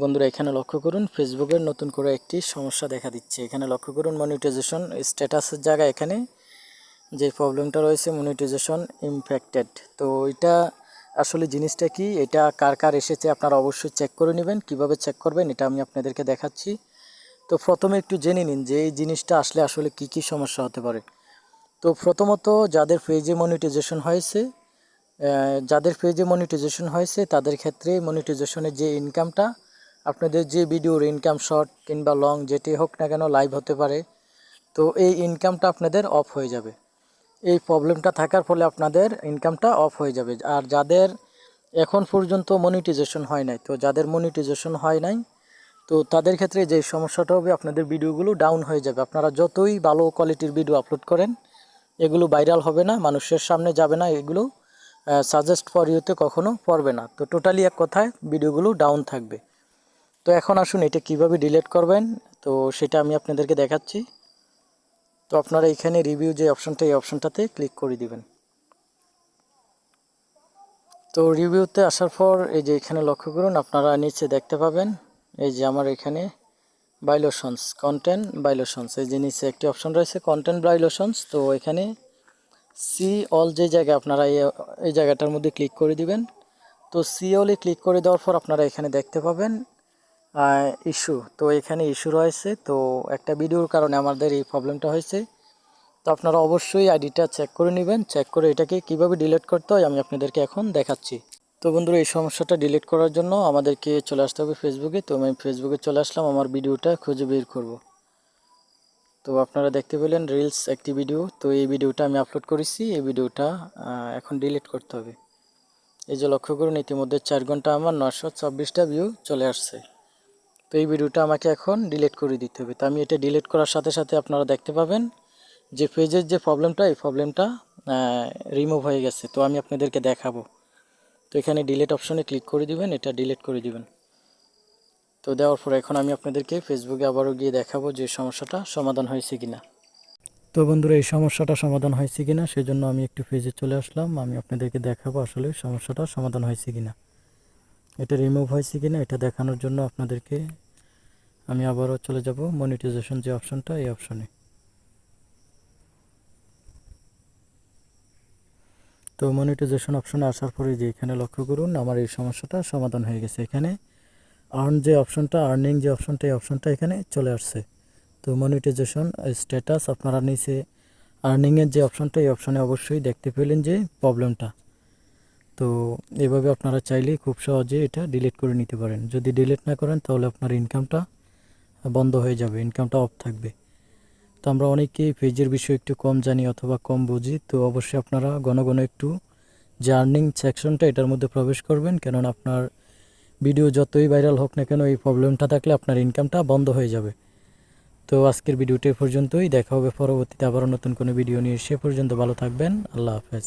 বন্ধুরা এখানে লক্ষ্য করুন ফেসবুকের নতুন করে একটি সমস্যা দেখা দিচ্ছে। এখানে লক্ষ্য করুন মনিটাইজেশন স্ট্যাটাসের জায়গায় এখানে যে প্রবলেমটা রয়েছে মনিটাইজেশন ইমপ্যাক্টেড। তো এটা আসলে জিনিসটা কি, এটা কার কার এসেছে আপনারা অবশ্যই চেক করে নেবেন। কিভাবে চেক করবেন এটা আমি আপনাদেরকে দেখাচ্ছি। তো প্রথমে একটু জেনে নিন যে এই জিনিসটা আসলে কি কি সমস্যা হতে পারে। তো প্রথমত যাদের পেজে মনিটাইজেশন হয়েছে তাদের ক্ষেত্রে মনিটাইজেশনের যে ইনকামটা, আপনাদের যে ভিডিওর ইনকাম শর্ট কিংবা লং যেটি হোক না কেন লাইভ হতে পারে, তো এই ইনকামটা আপনাদের অফ হয়ে যাবে। এই প্রবলেমটা থাকার ফলে আপনাদের ইনকামটা অফ হয়ে যাবে। আর যাদের এখন পর্যন্ত মনিটাইজেশন হয় নাই, তো যাদের মনিটাইজেশন হয় নাই তো তাদের ক্ষেত্রে যে সমস্যাটা হবে, আপনাদের ভিডিওগুলো ডাউন হয়ে যাবে। আপনারা যতই ভালো কোয়ালিটির ভিডিও আপলোড করেন এগুলো ভাইরাল হবে না, মানুষের সামনে যাবে না, এগুলো সাজেস্ট ফর ইউতে কখনো পড়বে না। তো টোটালি এক কথায় ভিডিওগুলো ডাউন থাকবে। তো এখন আসুন এটা কিভাবে ডিলিট করবেন, তো সেটা আমি আপনাদেরকে দেখাচ্ছি। তো আপনারা এখানে রিভিউ যে অপশনটা, এই অপশনটাতে ক্লিক করে দিবেন। তো রিভিউতে আসার পর এই যে এখানে লক্ষ্য করুন, আপনারা নিচে দেখতে পাবেন এই যে আমার এখানে ভায়োলেশনস, কন্টেন্ট ভায়োলেশনস, এই যে নিচে একটি অপশন রয়েছে কন্টেন্ট ভায়োলেশনস। তো এখানে সি অল যে জায়গায় আপনারা এই জায়গাটার মধ্যে ক্লিক করে দিবেন। তো সি অলে ক্লিক করে দেওয়ার পর আপনারা এখানে দেখতে পাবেন ইস্যু। তো এখানে ইস্যু রয়েছে, তো একটা ভিডিওর কারণে আমাদের এই প্রবলেমটা হয়েছে। তো আপনারা অবশ্যই আইডিটা চেক করে নেবেন। চেক করে এটাকে কিভাবে ডিলিট করতে হয় আমি আপনাদেরকে এখন দেখাচ্ছি। তো বন্ধুরা এই সমস্যাটা ডিলিট করার জন্য আমাদেরকে চলে আসতে হবে ফেসবুকে। তো আমি ফেসবুকে চলে আসলাম, আমার ভিডিওটা খুঁজে বের করব। তো আপনারা দেখতে পেলেন রিলস একটি ভিডিও, তো এই ভিডিওটা আমি আপলোড করেছি। এই ভিডিওটা এখন ডিলিট করতে হবে। এই যে লক্ষ্য করুন ইতিমধ্যে 4 ঘন্টা আমার 924টা ভিউ চলে আসছে। তো এই ভিডিওটা আমাকে এখন ডিলিট করে দিতে হবে। তো আমি এটা ডিলিট করার সাথে সাথে আপনারা দেখতে পাবেন যে পেজের যে প্রবলেমটা, এই প্রবলেমটা রিমুভ হয়ে গেছে। তো আমি আপনাদেরকে দেখাবো। তো এখানে ডিলিট অপশনে ক্লিক করে দিবেন, এটা ডিলিট করে দিবেন। তো দেওয়ার পর এখন আমি আপনাদেরকে ফেসবুকে আবারও গিয়ে দেখাবো যে সমস্যাটা সমাধান হয়েছে কিনা। তো বন্ধুরা এই সমস্যাটা সমাধান হয়েছে কিনা সেজন্য আমি একটু পেজে চলে আসলাম। আমি আপনাদেরকে দেখাবো আসলে সমস্যাটা সমাধান হয়েছে কিনা, এটা রিমুভ হয়েছে কিনা এটা দেখানোর জন্য আপনাদেরকে আমি আবারও চলে যাব মনিটাইজেশন যে অপশনটা, এই অপশনে। তো মনিটাইজেশন অপশনে আসার পরে যে এখানে লক্ষ্য করুন আমার এই সমস্যাটা সমাধান হয়ে গেছে। এখানে আর্ন যে অপশনটা, আর্নিং যে অপশনটা, এই অপশনটা এখানে চলে আসছে। তো মনিটাইজেশন স্ট্যাটাস আপনারা নিচে আর্নিংয়ের যে অপশনটা, এই অপশনে অবশ্যই দেখতে পেলেন যে প্রবলেমটা। তো এভাবে আপনারা চাইলে খুব সহজে এটা ডিলিট করে নিতে পারেন। যদি ডিলিট না করেন তাহলে আপনার ইনকামটা বন্ধ হয়ে যাবে, ইনকামটা অফ থাকবে। তো আমরা অনেকেই পেজের বিষয়ে একটু কম জানি অথবা কম বুঝি। তো অবশ্যই আপনারা ঘন ঘন একটু যে আর্নিং সেকশনটা এটার মধ্যে প্রবেশ করবেন, কেননা আপনার ভিডিও যতই ভাইরাল হোক না কেন এই প্রবলেমটা থাকলে আপনার ইনকামটা বন্ধ হয়ে যাবে। তো আজকের ভিডিওটি পর্যন্তই, দেখা হবে পরবর্তীতে আবারও নতুন কোনো ভিডিও নিয়ে। সে পর্যন্ত ভালো থাকবেন, আল্লাহ হাফেজ।